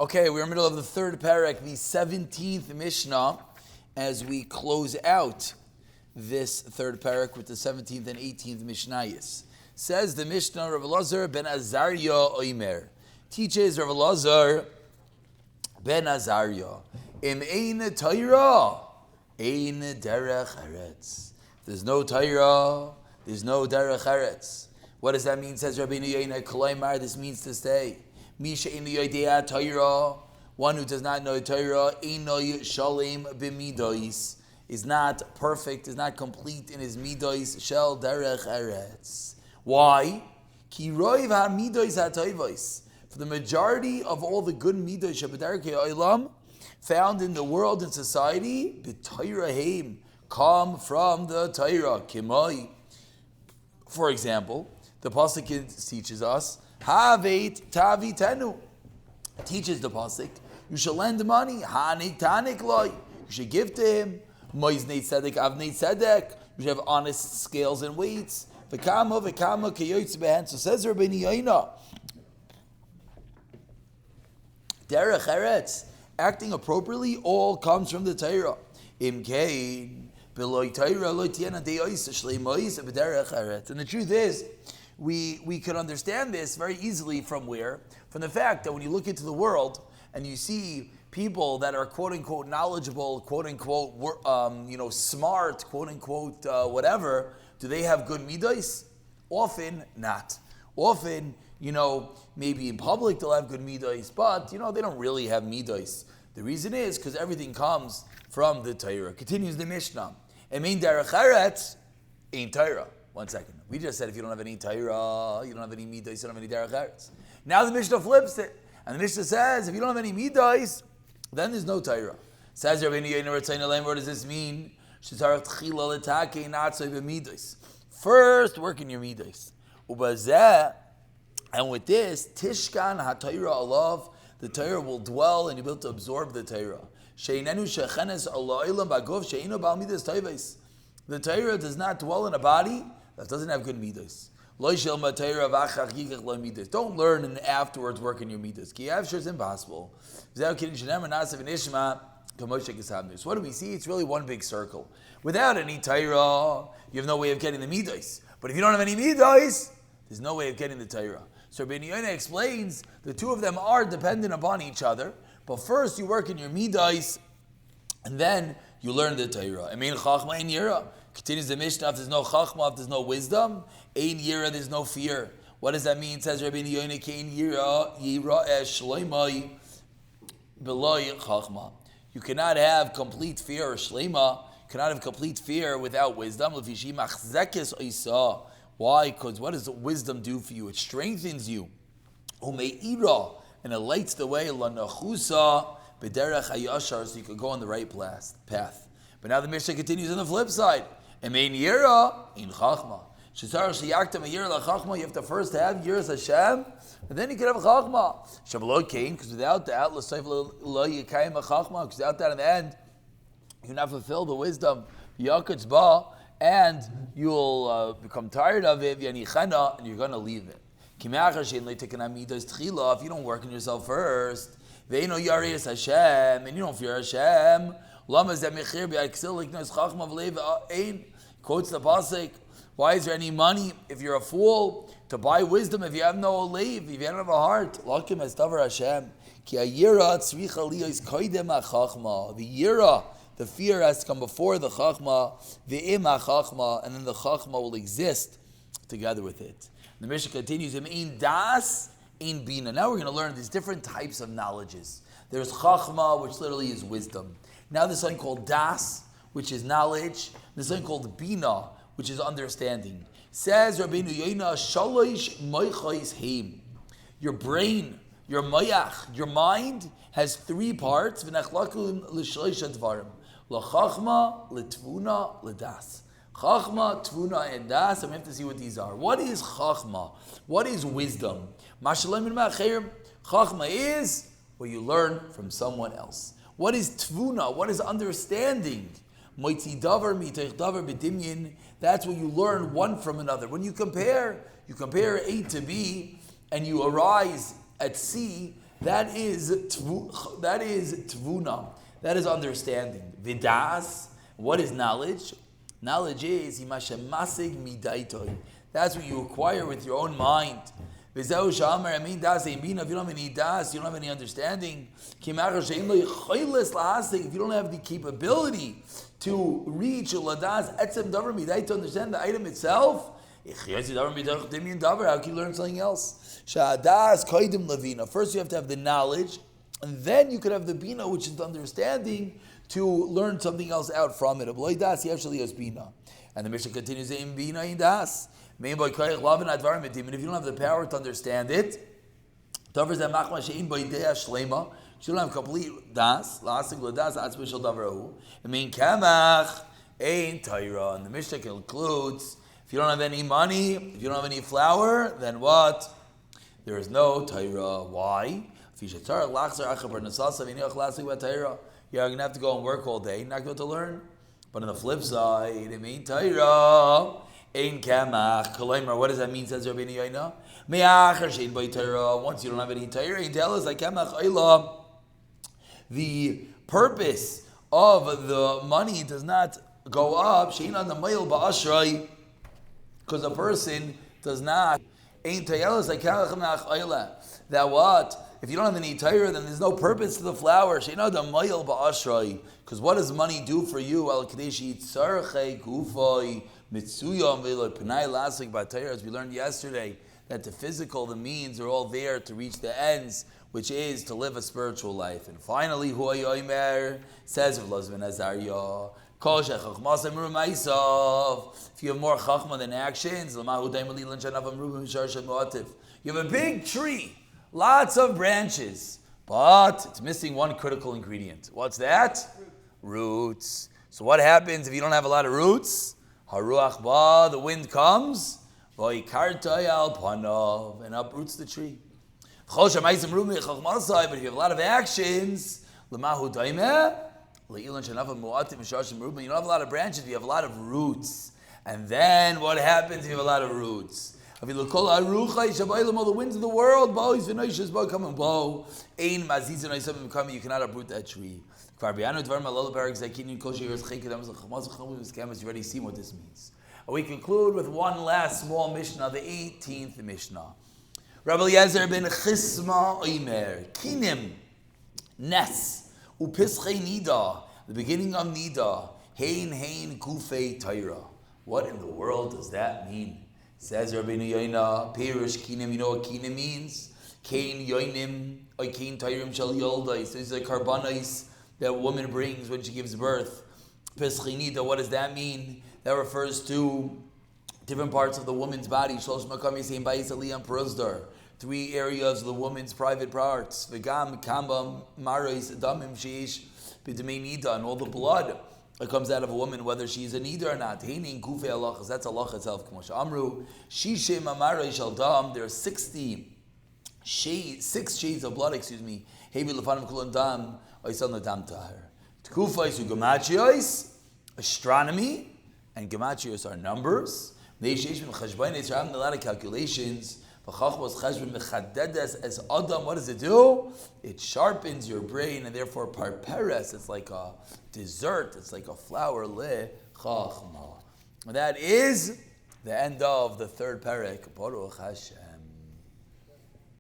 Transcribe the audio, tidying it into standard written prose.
Okay, we're in the middle of the third Perek, the 17th Mishnah, as we close out this third Perek with the 17th and 18th Mishnayos. Says the Mishnah, Rav Elazar ben Azariah Oimer. Teaches Rav Elazar ben Azariah, Im ein Torah, ein derech eretz. There's no Torah, there's no derech eretz. What does that mean? Says Rabbeinu Yoina Kolaimar, this means to stay. Misha ein yodeah Torah, one who does not know Torah, einoy shalem b'midos, is not perfect, is not complete in his midos, shel derech eretz. Why? Ki roiv ha-midos ha-toivos. For the majority of all the good midos shebederkei olam found in the world and society, b'Torah heim, come from the Torah. Kimoi. For example, the pasuk teaches us, Havet tavitenu. Teaches the pasuk, you shall lend money. Hanik tanik loy. You should give to him. Moiznei tzedek avnei tzedek. You should have honest scales and weights. V'kama kiyotz behen. So says Rabbeinu Yoina, derech eretz, acting appropriately, all comes from the Torah. Imkein beloy Torah lo tiena deois shleimois b'derech eretz. And the truth is, we could understand this very easily from where? From the fact that when you look into the world and you see people that are quote unquote knowledgeable, quote unquote smart, quote unquote whatever, do they have good midos? Often not. Often, maybe in public they'll have good midos, but they don't really have midos. The reason is because everything comes from the Torah. Continues the Mishnah. It means derech eretz ain't Torah. 1 second. We just said if you don't have any Torah, you don't have any midos, you don't have any derech eretz. Now the Mishnah flips it, and the Mishnah says if you don't have any midos, then there's no Torah. Says Rabbeinu Yoina, what does this mean? First, work in your midos. And with this, Tishkan HaTorah alav, the Torah will dwell and you'll be able to absorb the Torah. The Torah does not dwell in a body that doesn't have good midos. Don't learn and afterwards work in your midos. It's impossible. So what do we see? It's really one big circle. Without any Torah, you have no way of getting the midos. But if you don't have any midos, there's no way of getting the Torah. So Rabbeinu Yoina explains the two of them are dependent upon each other. But first you work in your midos, and then you learn the Torah. I mean, chachma ein yira. Continues the Mishnah, if there's no chachma, if there's no wisdom, ein yira, there's no fear. What does that mean? Says Rabbeinu Yoina, kein yira es shleimai beloy chachma. You cannot have complete fear or shleima. You cannot have complete fear without wisdom. Lefishim Hachzek isa. Why? Because what does wisdom do for you? It strengthens you. Umeira, and it lights the way. Lanachusa b'derech hayashar, so you can go on the right path. But now the Mishnah continues on the flip side. Emein yira in chachma. Shesar sheyaktam a yira lachachma. You have to first have yiras Hashem, and then you can have a chachma. Shabbalot came because without that, l'sayf lo yikayim a chachma. Because without that, in the end, you cannot fulfill the wisdom. Yakutz ba, and you'll become tired of it. V'yanichana, and you're going to leave it. Kimachar shein le'tekan amidas tchila. If you don't work on yourself first, ve'ino yarias Hashem, and you don't fear Hashem. Quotes the pasuk. Why is there any money if you're a fool to buy wisdom if you have no leave, if you don't have a heart? The yira, the fear has to come before the chachma, and then the chachma will exist together with it. The Mishnah continues, in das, in bina. Now we're going to learn these different types of knowledges. There's chachma, which literally is wisdom. Now there's something called das, which is knowledge. There's something called bina, which is understanding. Says Rabbeinu Yoina, shalosh moichos heim. Your brain, your mayach, your mind has three parts. V'nechlakum l'shloisha dvarim. L'chachma, l'tvuna, l'das. Chachma, tvuna, and das. And we have to see what these are. What is chachma? What is wisdom? Chachma is what you learn from someone else. What is tvuna? What is understanding? That's what you learn one from another. When you compare A to B, and you arise at C, That is tvuna. That is understanding. Vidas. What is knowledge? Knowledge is himashemasig midaitoi. That's what you acquire with your own mind. V'zeu shamer amin das eimina. If you don't have any das, you don't have any understanding. Kimachar she'im lo yicholes lahasig. If you don't have the capability to reach ladas etzem davar midai to understand the item itself, how can you learn something else? Sha'adas koidim levina. First you have to have the knowledge, and then you could have the bina, which is the understanding, to learn something else out from it. And the Mishnah continues, and if you don't have the power to understand it, you don't have complete das, and the Mishnah concludes, if you don't have any money, if you don't have any flour, then what? There is no Torah. Why? You're going to have to go and work all day. You're not going to learn. But on the flip side, it means Torah. Ein kamach. Kolaimar, what does that mean? Says Rabbeinu Yoina. Me'achar shein by Torah. Once you don't have any Torah, you tell us like kamach oila. The purpose of the money does not go up. Shein on the mail ba'ashrei. Because a person does not. Ein Torah like kamach me'ach oila. That what? If you don't have any Torah, then there's no purpose to the flour. Because what does money do for you? As we learned yesterday, that the physical, the means are all there to reach the ends, which is to live a spiritual life. And finally, says of Lazman Azariah, if you have more chachma than actions, you have a big tree. Lots of branches, but it's missing one critical ingredient. What's that? Roots. So what happens if you don't have a lot of roots? Haruach ba, the wind comes, and uproots the tree. But if you have a lot of actions, you don't have a lot of branches, you have a lot of roots. And then what happens if you have a lot of roots? All the winds of the world, come and blow. You cannot uproot that tree. You already seen what this means. We conclude with one last small Mishnah, the 18th Mishnah. Rabbi Eliezer ben Chisma Omer, Kinim, Nes, Upischei Nida, the beginning of Nida, Hein Kufei Taira. What in the world does that mean? Says Rabbeinu Yoina, Perish Kinim, you know what Kinim means? Kain Yoinim, or Kain Tairim Shal Yoldais. These are karbanos that a woman brings when she gives birth. Peschinida, what does that mean? That refers to different parts of the woman's body. Three areas of the woman's private parts. V'gam, kamba, maris, damim, sheish, b'demei nida, and all the blood that comes out of a woman, whether she's a nida or not. Heinin kufe halachas, that's halach itself. Amru, shishem amaray shal dam, there are 6 shades of blood, Hevi lefanim kulan dam, oisan ladam tahar. Tkufais u gematrios, astronomy, and gematrios are numbers. There's a lot of calculations. As Adam, what does it do? It sharpens your brain, and therefore parperes, it's like a dessert, it's like a flour le chachma. That is the end of the third Perek. Baruch Hashem.